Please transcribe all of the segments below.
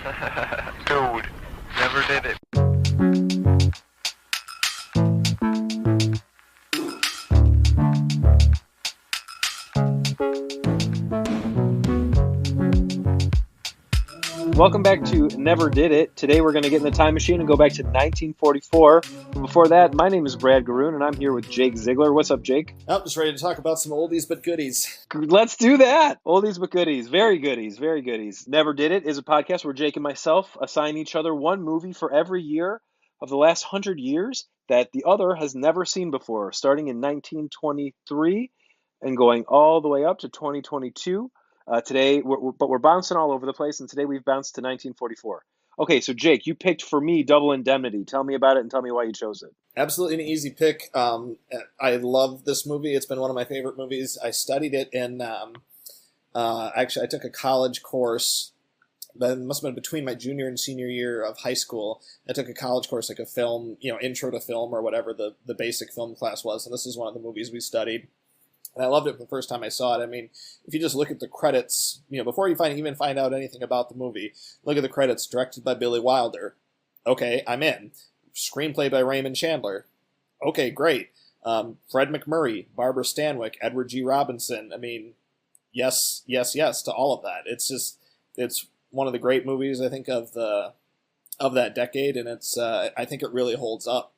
Dude, never did it. Welcome back to Never Did It. Today we're going to get in the time machine and go back to 1944. Before that, my name is Brad Garoon, and I'm here with Jake Ziegler. What's up, Jake? I'm just ready to talk about some oldies but goodies. Let's do that. Oldies but goodies. Very goodies. Very goodies. Never Did It is a podcast where Jake and myself assign each other one movie for every year of the last 100 years that the other has never seen before, starting in 1923 and going all the way up to 2022. Today, we're bouncing all over the place, and today we've bounced to 1944. Okay, so Jake, you picked for me Double Indemnity. Tell me about it and tell me why you chose it. Absolutely an easy pick. I love this movie. It's been one of my favorite movies. I studied it in, actually, I took a college course, but it must have been between my junior and senior year of high school. I took a college course, like a film, intro to film or whatever the basic film class was, and this is one of the movies we studied. And I loved it the first time I saw it. I mean, if you just look at the credits, before you even find out anything about the movie, look at the credits, directed by Billy Wilder. Okay, I'm in. Screenplay by Raymond Chandler. Okay, great. Fred McMurray, Barbara Stanwyck, Edward G. Robinson. I mean, yes to all of that. It's one of the great movies, I think, of that decade, and I think it really holds up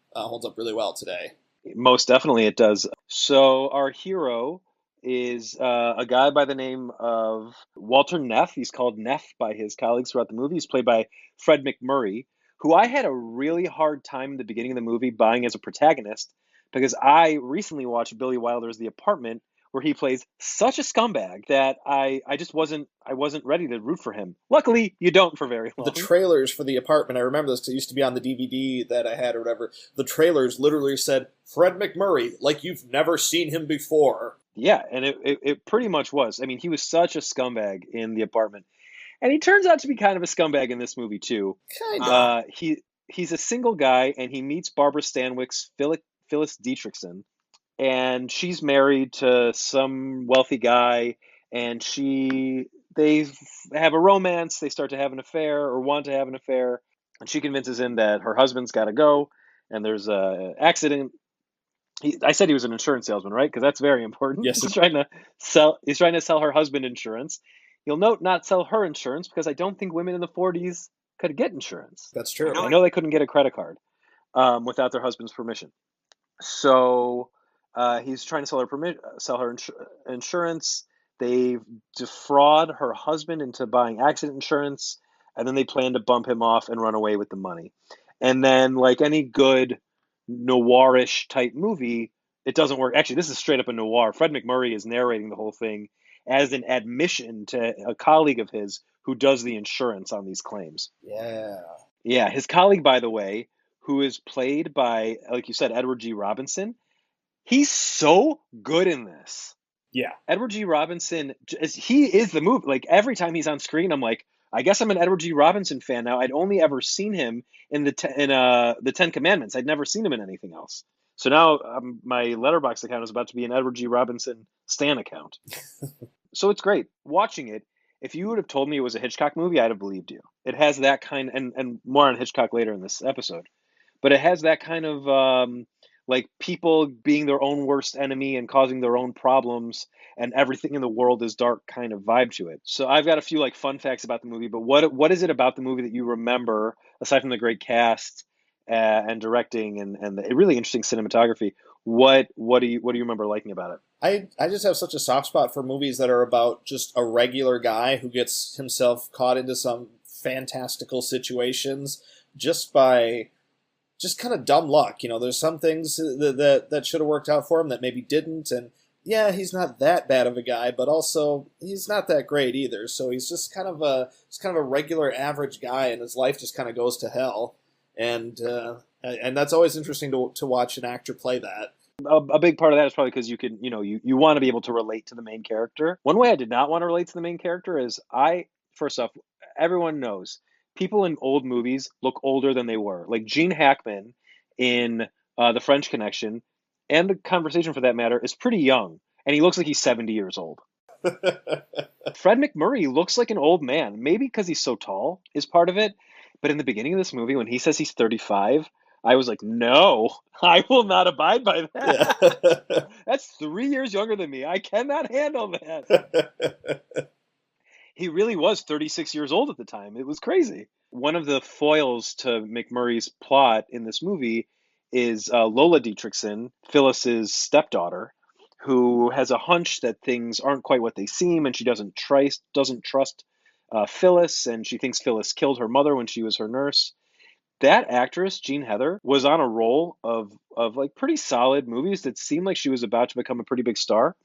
really well today. Most definitely it does. So our hero is a guy by the name of Walter Neff. He's called Neff by his colleagues throughout the movie. He's played by Fred McMurray, who I had a really hard time in the beginning of the movie buying as a protagonist because I recently watched Billy Wilder's The Apartment, where he plays such a scumbag that I wasn't ready to root for him. Luckily, you don't for very long. The trailers for The Apartment, I remember this, it used to be on the DVD that I had or whatever. The trailers literally said, Fred McMurray, like you've never seen him before. Yeah, and it pretty much was. I mean, he was such a scumbag in The Apartment. And he turns out to be kind of a scumbag in this movie, too. Kind of. He's a single guy, and he meets Barbara Stanwyck's Phyllis Dietrichson. And she's married to some wealthy guy, and they have a romance. They start to have an affair or want to have an affair, and she convinces him that her husband's got to go, and there's a accident. I said he was an insurance salesman, right? Because that's very important. Yes. He's trying to sell her husband insurance. You'll note not sell her insurance because I don't think women in the 40s could get insurance. That's true. I know they couldn't get a credit card without their husband's permission. So he's trying to sell her insurance. They defraud her husband into buying accident insurance, and then they plan to bump him off and run away with the money. And then, like any good noirish type movie, it doesn't work. Actually, this is straight up a noir. Fred McMurray is narrating the whole thing as an admission to a colleague of his who does the insurance on these claims. Yeah, his colleague, by the way, who is played by, like you said, Edward G. Robinson. He's so good in this. Yeah. Edward G. Robinson, he is the movie. Like, every time he's on screen, I'm like, I guess I'm an Edward G. Robinson fan now. I'd only ever seen him in the Ten Commandments. I'd never seen him in anything else. So now my Letterboxd account is about to be an Edward G. Robinson stan account. So it's great. Watching it, if you would have told me it was a Hitchcock movie, I'd have believed you. It has that kind, and more on Hitchcock later in this episode, but it has that kind of like people being their own worst enemy and causing their own problems, and everything in the world is dark kind of vibe to it. So I've got a few like fun facts about the movie, but what is it about the movie that you remember, aside from the great cast and directing and the really interesting cinematography? What do you remember liking about it? I just have such a soft spot for movies that are about just a regular guy who gets himself caught into some fantastical situations just by just kind of dumb luck. There's some things that should have worked out for him that maybe didn't, and yeah, he's not that bad of a guy, but also he's not that great either. So he's just kind of a regular average guy, and his life just kind of goes to hell. And that's always interesting to watch an actor play that. A big part of that is probably because you want to be able to relate to the main character. One way I did not want to relate to the main character is first off, everyone knows people in old movies look older than they were. Like Gene Hackman in The French Connection, and The Conversation for that matter, is pretty young, and he looks like he's 70 years old. Fred McMurray looks like an old man, maybe because he's so tall is part of it. But in the beginning of this movie, when he says he's 35, I was like, no, I will not abide by Yeah. that. That's 3 years younger than me. I cannot handle that. He really was 36 years old at the time. It was crazy. One of the foils to McMurray's plot in this movie is Lola Dietrichson, Phyllis's stepdaughter, who has a hunch that things aren't quite what they seem, and she doesn't trust Phyllis, and she thinks Phyllis killed her mother when she was her nurse. That actress, Jean Heather, was on a roll of like pretty solid movies that seemed like she was about to become a pretty big star.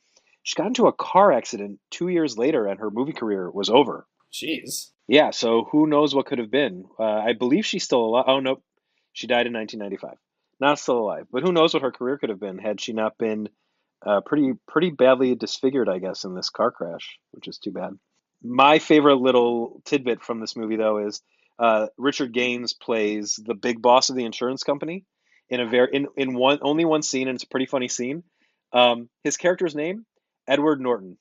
She got into a car accident 2 years later, and her movie career was over. Jeez. Yeah, so who knows what could have been? I believe she's still alive. Oh, nope. She died in 1995. Not still alive. But who knows what her career could have been had she not been pretty badly disfigured, I guess, in this car crash, which is too bad. My favorite little tidbit from this movie, though, is Richard Gaines plays the big boss of the insurance company in only one scene, and it's a pretty funny scene. His character's name, Edward Norton.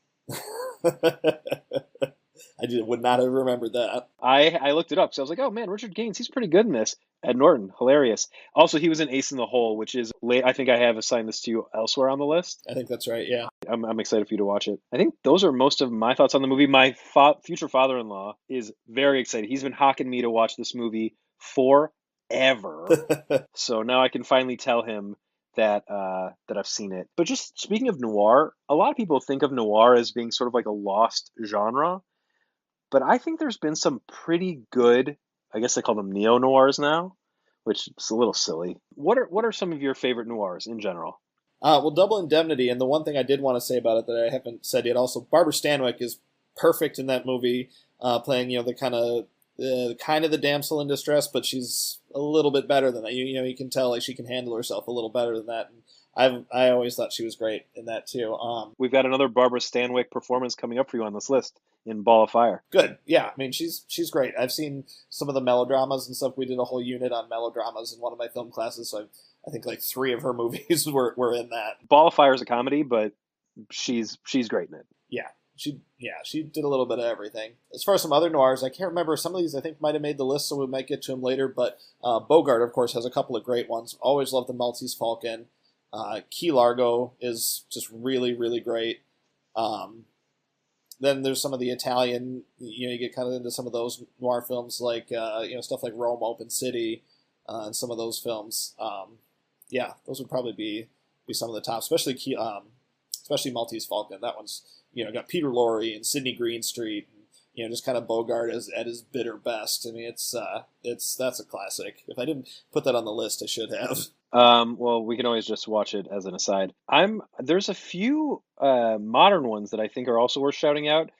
I would not have remembered that. I looked it up, so I was like, oh man, Richard Gaines, he's pretty good in this. Ed Norton, hilarious. Also, he was in Ace in the Hole, which is late. I think I have assigned this to you elsewhere on the list. I think that's right, yeah. I'm excited for you to watch it. I think those are most of my thoughts on the movie. My future father-in-law is very excited. He's been hawking me to watch this movie forever. So now I can finally tell him that I've seen it. But just speaking of noir, a lot of people think of noir as being sort of like a lost genre. But I think there's been some pretty good, I guess they call them neo-noirs now, which is a little silly. What are some of your favorite noirs in general? Well, Double Indemnity, and the one thing I did want to say about it that I haven't said yet, also Barbara Stanwyck is perfect in that movie, playing the kind of the damsel in distress, but she's a little bit better than that. You can tell like she can handle herself a little better than that. And I always thought she was great in that too. We've got another Barbara Stanwyck performance coming up for you on this list in Ball of Fire. Good, yeah. I mean, she's great. I've seen some of the melodramas and stuff. We did a whole unit on melodramas in one of my film classes, so I think like 3 of her movies were in that. Ball of Fire is a comedy, but she's great in it. She did a little bit of everything. As far as some other noirs, I can't remember. Some of these I think might have made the list, so we might get to them later. But Bogart, of course, has a couple of great ones. Always loved The Maltese Falcon. Key Largo is just really, really great. Then there's some of the Italian, you get kind of into some of those noir films like, stuff like Rome, Open City, and some of those films. Those would probably be some of the top, especially Maltese Falcon. That one's, got Peter Lorre and Sidney Greenstreet, and, just kind of Bogart at his bitter best. I mean, that's a classic. If I didn't put that on the list, I should have. Well, we can always just watch it as an aside. There's a few modern ones that I think are also worth shouting out.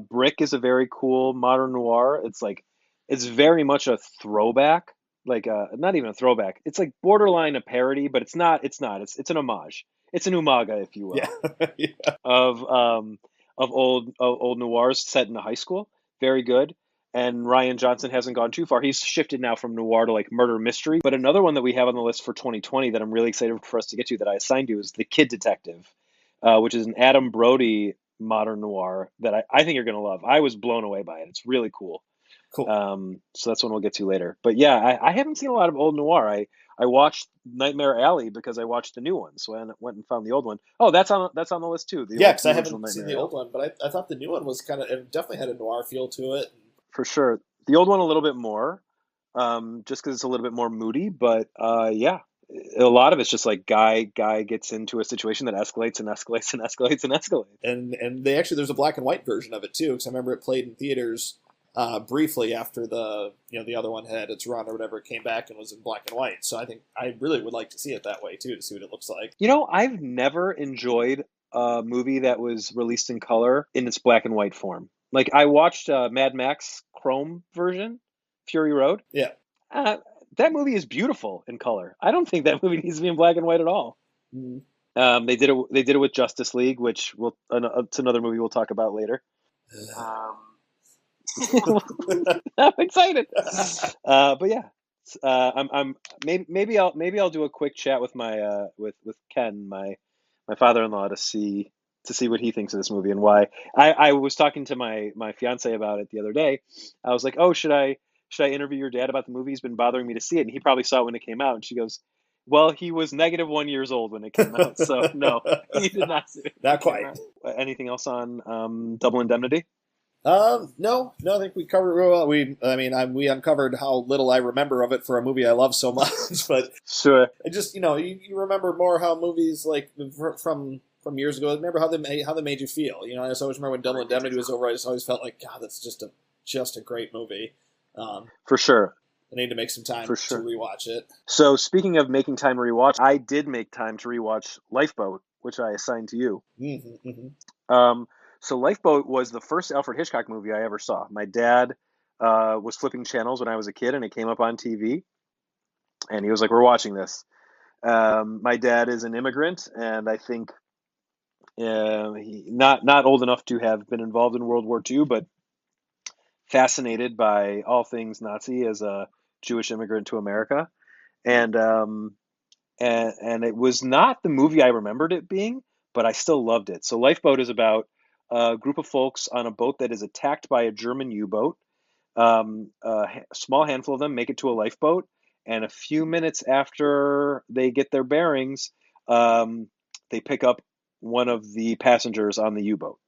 Brick is a very cool modern noir. It's very much a throwback, not even a throwback. It's like borderline a parody, but it's not. It's an homage. It's an umaga, if you will, Yeah. of old noirs set in a high school. Very good. And Ryan Johnson hasn't gone too far. He's shifted now from noir to like murder mystery. But another one that we have on the list for 2020 that I'm really excited for us to get to that I assigned you is The Kid Detective, which is an Adam Brody modern noir that I think you're going to love. I was blown away by it. It's really cool. Cool. So that's one we'll get to later. But yeah, I haven't seen a lot of old noir. I watched Nightmare Alley because I watched the new one, so I went and found the old one. Oh, that's on the list too. Because I haven't seen the old one, but I thought the new one was it definitely had a noir feel to it. For sure. The old one a little bit more, just because it's a little bit more moody. But a lot of it's just like guy gets into a situation that escalates and escalates and escalates and escalates. And there's a black and white version of it too, because I remember it played in theaters briefly after the other one had its run or whatever. It came back and was in black and white. So I think I really would like to see it that way too, to see what it looks like. I've never enjoyed a movie that was released in color in its black and white form. Like I watched Mad Max Chrome version, Fury Road. Yeah. That movie is beautiful in color. I don't think that movie needs to be in black and white at all. Mm. They did it with Justice League, which it's another movie we'll talk about later. I'm excited. But yeah, maybe I'll do a quick chat with my with Ken, my father-in-law, to see to see what he thinks of this movie and why. I was talking to my fiance about it the other day. I was like, "Oh, should I interview your dad about the movie? He's been bothering me to see it." And he probably saw it when it came out. And she goes, "Well, he was -1 years old when it came out, so no, he did not see it when Not it came quite. out." Anything else on Double Indemnity? No, I think we covered real well. We uncovered how little I remember of it for a movie I love so much. But Sure. it just, you remember more how movies like from years ago. Remember how they made you feel. I just always remember when Double Indemnity was over. I just always felt like, God, that's just a great movie. For sure. I need to make some time For sure. to rewatch it. So speaking of making time to rewatch, I did make time to rewatch Lifeboat, which I assigned to you. Mm-hmm, mm-hmm. So Lifeboat was the first Alfred Hitchcock movie I ever saw. My dad was flipping channels when I was a kid, and it came up on TV, and he was like, "We're watching this." My dad is an immigrant, and I think not old enough to have been involved in World War II, but fascinated by all things Nazi as a Jewish immigrant to America, and and it was not the movie I remembered it being, but I still loved it. So Lifeboat is about a group of folks on a boat that is attacked by a German U-boat. A small handful of them make it to a lifeboat, and a few minutes after they get their bearings, they pick up one of the passengers on the U-boat.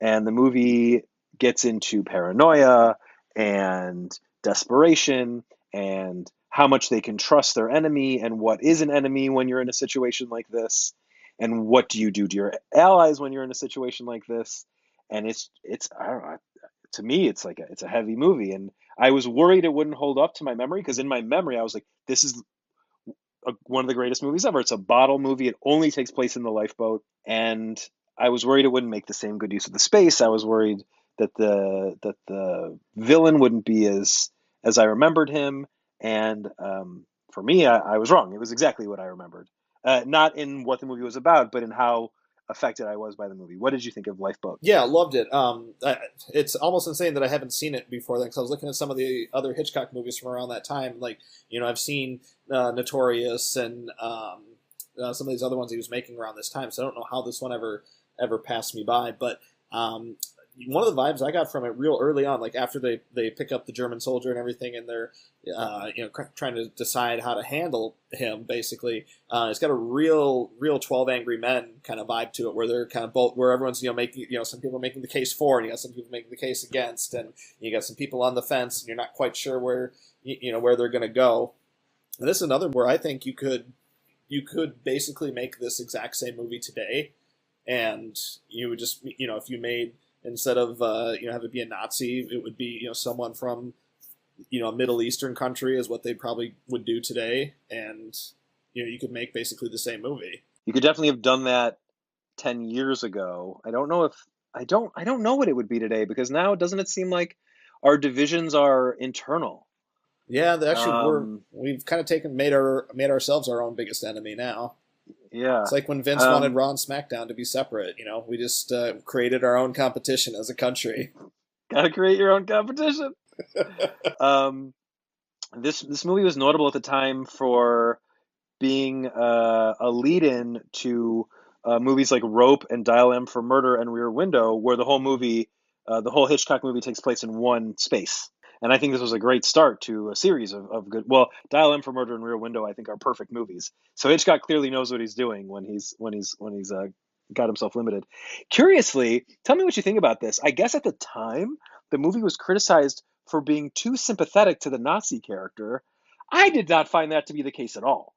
And the movie gets into paranoia and desperation and how much they can trust their enemy and what is an enemy when you're in a situation like this, and what do you do to your allies when you're in a situation like this. And it's I don't know, to me it's a heavy movie, and I was worried it wouldn't hold up to my memory, because in my memory I was like, this is one of the greatest movies ever. It's a bottle movie. It only takes place in the lifeboat, and I was worried it wouldn't make the same good use of the space. I was worried that the villain wouldn't be as I remembered him. And for me, I was wrong. It was exactly what I remembered. Not in what the movie was about, but in how affected I was by the movie. What did you think of Lifeboat? Yeah, loved it. It's almost insane that I haven't seen it before then, because I was looking at some of the other Hitchcock movies from around that time. Like, I've seen Notorious and some of these other ones he was making around this time. So I don't know how this one ever passed me by. But one of the vibes I got from it real early on, like after they pick up the German soldier and everything, and they're trying to decide how to handle him. Basically, it's got a real 12 Angry Men kind of vibe to it, where they're kind of both, where everyone's making, some people are making the case for, and you got some people making the case against, and you got some people on the fence, and you're not quite sure where where they're going to go. And this is another where I think you could basically make this exact same movie today, and you would just if you made, instead of have it be a Nazi, it would be someone from a Middle Eastern country is what they probably would do today, and you could make basically the same movie. You could definitely have done that 10 years ago. I don't know if I don't know what it would be today, because now doesn't it seem like our divisions are internal? Yeah, actually Um, we've kind of made ourselves our own biggest enemy now. yeah. It's like when Vince wanted Raw and SmackDown to be separate. We just created our own competition as a country. Gotta create your own competition. um, this movie was notable at the time for being a lead-in to movies like Rope and Dial M for Murder and Rear Window, where the whole Hitchcock movie takes place in one space. And I think this was a great start to a series of good. Well, Dial M for Murder and Rear Window, I think, are perfect movies. So Hitchcock clearly knows what he's doing when he's got himself limited. Curiously, tell me what you think about this. I guess at the time, the movie was criticized for being too sympathetic to the Nazi character. I did not find that to be the case at all.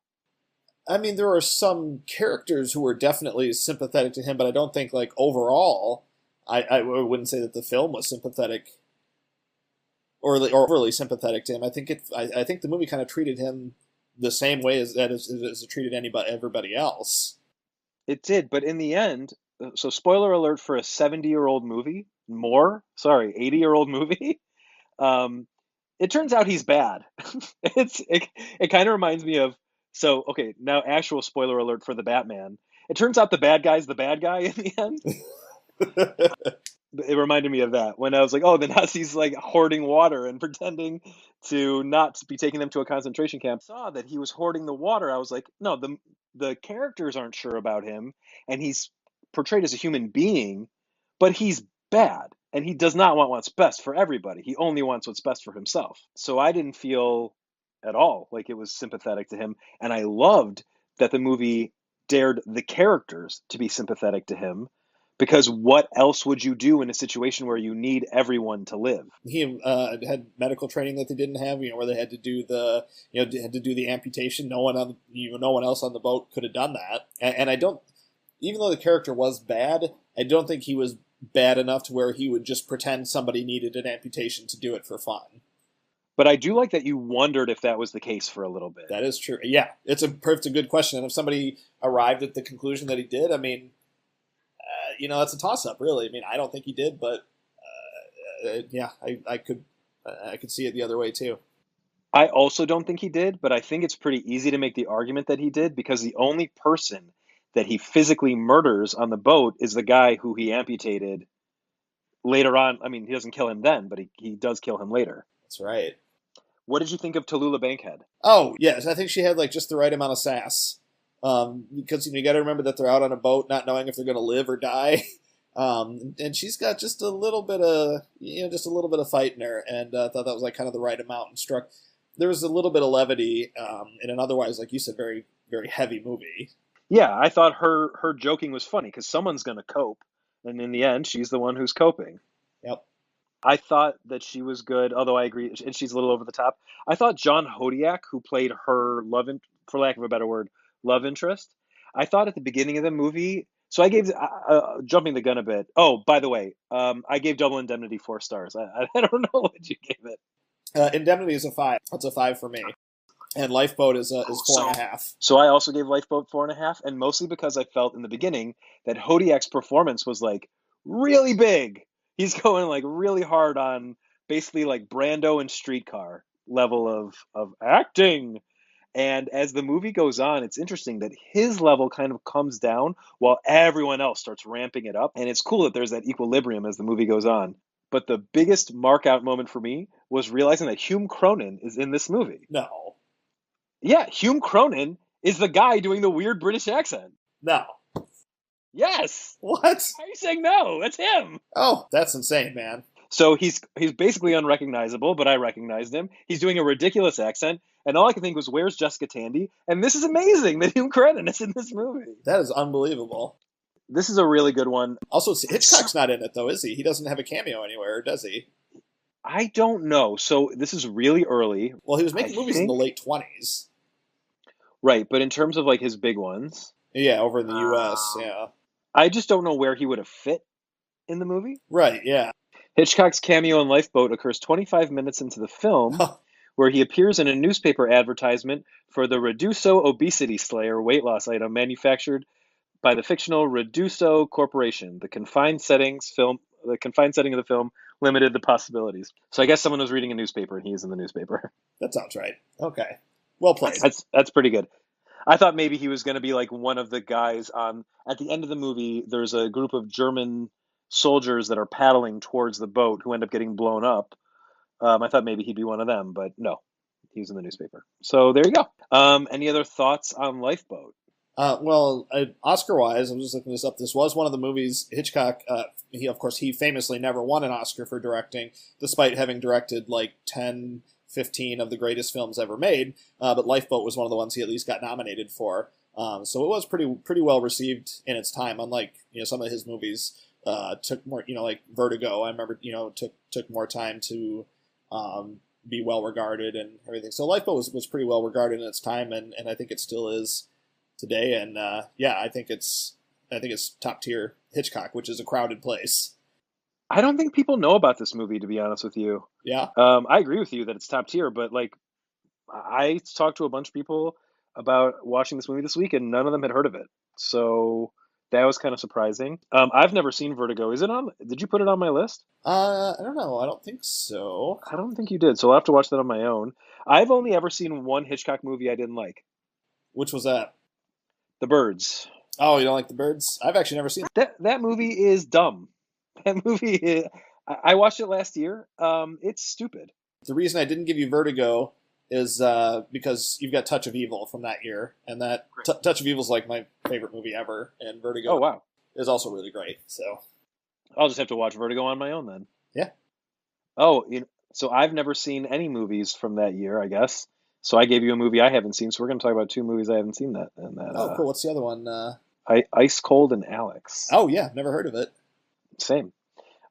I mean, there are some characters who were definitely sympathetic to him, but I don't think, like, overall, I wouldn't say that the film was sympathetic or overly sympathetic to him. I think the movie kind of treated him the same way as it treated everybody else. It did, but in the end, so spoiler alert for a 70-year-old movie, 80-year-old movie. Um, it turns out he's bad. It kind of reminds me of, so okay, now actual spoiler alert for the Batman. It turns out the bad guy's the bad guy in the end. It reminded me of that when I was like, oh, the Nazis like hoarding water and pretending to not be taking them to a concentration camp. I saw that he was hoarding the water. I was like, no, the characters aren't sure about him, and he's portrayed as a human being, but he's bad and he does not want what's best for everybody. He only wants what's best for himself. So I didn't feel at all like it was sympathetic to him. And I loved that the movie dared the characters to be sympathetic to him, because what else would you do in a situation where you need everyone to live? He had medical training that they didn't have, where they had to do the amputation. No one else on the boat could have done that. And I don't, even though the character was bad, I don't think he was bad enough to where he would just pretend somebody needed an amputation to do it for fun. But I do like that you wondered if that was the case for a little bit. That is true. Yeah, it's a good question. And if somebody arrived at the conclusion that he did, I mean, that's a toss-up, really. I mean, I don't think he did, but I could see it the other way too. I also don't think he did, but I think it's pretty easy to make the argument that he did, because the only person that he physically murders on the boat is the guy who he amputated later on. I mean, he doesn't kill him then, but he does kill him later. That's right. What did you think of Tallulah Bankhead? Oh, yes. I think she had just the right amount of sass. Because you got to remember that they're out on a boat not knowing if they're going to live or die. And she's got just a little bit of fight in her, and I thought that was kind of the right amount, and struck. There was a little bit of levity in an otherwise, like you said, very, very heavy movie. Yeah, I thought her joking was funny because someone's going to cope, and in the end, she's the one who's coping. Yep. I thought that she was good, although I agree, and she's a little over the top. I thought John Hodiak, who played her for lack of a better word, love interest, I thought at the beginning of the movie, so I gave, jumping the gun a bit. Oh, by the way, I gave Double Indemnity 4 stars. I don't know what you gave it. Indemnity is a 5. That's a 5 for me. And Lifeboat is 4.5. So I also gave Lifeboat 4.5, and mostly because I felt in the beginning that Hodiak's performance was really big. He's going really hard on basically Brando and Streetcar level of acting. And as the movie goes on, it's interesting that his level kind of comes down while everyone else starts ramping it up. And it's cool that there's that equilibrium as the movie goes on. But the biggest mark out moment for me was realizing that Hume Cronin is in this movie. No. Yeah, Hume Cronin is the guy doing the weird British accent. No. Yes. What? How are you saying no? That's him. Oh, that's insane, man. So he's basically unrecognizable, but I recognized him. He's doing a ridiculous accent, and all I could think was, where's Jessica Tandy? And this is amazing that Hume Cronin is in this movie. That is unbelievable. This is a really good one. Also, Hitchcock's not in it, though, is he? He doesn't have a cameo anywhere, does he? I don't know. So this is really early. Well, he was making movies in the late 20s. Right, but in terms of his big ones. Yeah, over in the U.S., yeah. I just don't know where he would have fit in the movie. Right, yeah. Hitchcock's cameo in Lifeboat occurs 25 minutes into the film, where he appears in a newspaper advertisement for the Reduso Obesity Slayer weight loss item manufactured by the fictional Reduso Corporation. The confined setting of the film limited the possibilities. So I guess someone was reading a newspaper and he is in the newspaper. That sounds right. Okay. Well played. That's pretty good. I thought maybe he was going to be one of the guys on. At the end of the movie, there's a group of German soldiers that are paddling towards the boat who end up getting blown up. I thought maybe he'd be one of them, but no, he's in the newspaper. So there you go. Any other thoughts on Lifeboat? Oscar-wise, I'm just looking this up. This was one of the movies Hitchcock. He famously never won an Oscar for directing, despite having directed 10, 15 of the greatest films ever made. But Lifeboat was one of the ones he at least got nominated for. So it was pretty well received in its time. Unlike some of his movies took more, like Vertigo. I remember took more time to be well regarded and everything. So Lifeboat was pretty well regarded in its time, and I think it still is today. And I think it's top tier Hitchcock, which is a crowded place. I don't think people know about this movie, to be honest with you. Yeah. I agree with you that it's top tier, but I talked to a bunch of people about watching this movie this week, and none of them had heard of it. So that was kind of surprising. I've never seen Vertigo. Is it on? Did you put it on my list? I don't know. I don't think so. I don't think you did. So I'll have to watch that on my own. I've only ever seen one Hitchcock movie I didn't like. Which was that? The Birds. Oh, you don't like The Birds? I've actually never seen that. That movie is dumb. That movie, I watched it last year. It's stupid. The reason I didn't give you Vertigo is because you've got Touch of Evil from that year, and that Touch of Evil is my favorite movie ever, and Vertigo. Oh wow! is also really great. So I'll just have to watch Vertigo on my own then. yeah. Oh, so I've never seen any movies from that year, I guess. So I gave you a movie I haven't seen. So we're going to talk about two movies I haven't seen that, and that Oh, cool. What's the other one? Ice Cold and Alex. Oh yeah, never heard of it. Same.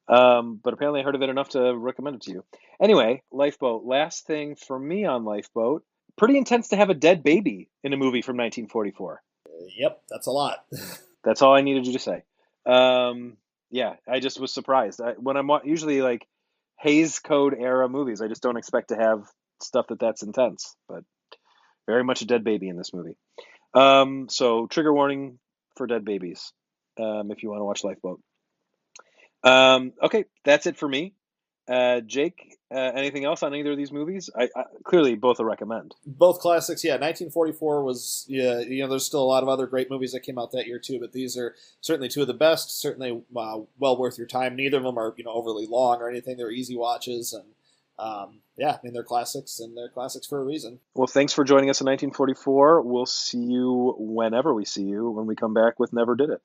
But apparently I heard of it enough to recommend it to you. Anyway, Lifeboat. Last thing for me on Lifeboat. Pretty intense to have a dead baby in a movie from 1944. Yep, that's a lot. That's all I needed you to say. Yeah, I just was surprised. When I'm usually like Hays Code era movies, I just don't expect to have stuff that's intense. But very much a dead baby in this movie. So trigger warning for dead babies if you want to watch Lifeboat. Okay, that's it for me. Jake, anything else on either of these movies? I clearly both a recommend. Both classics, yeah. 1944 was, yeah. There's still a lot of other great movies that came out that year too, but these are certainly two of the best. Certainly, well worth your time. Neither of them are overly long or anything. They're easy watches, and yeah, I mean they're classics, and they're classics for a reason. Well, thanks for joining us in 1944. We'll see you whenever we see you when we come back with Never Did It.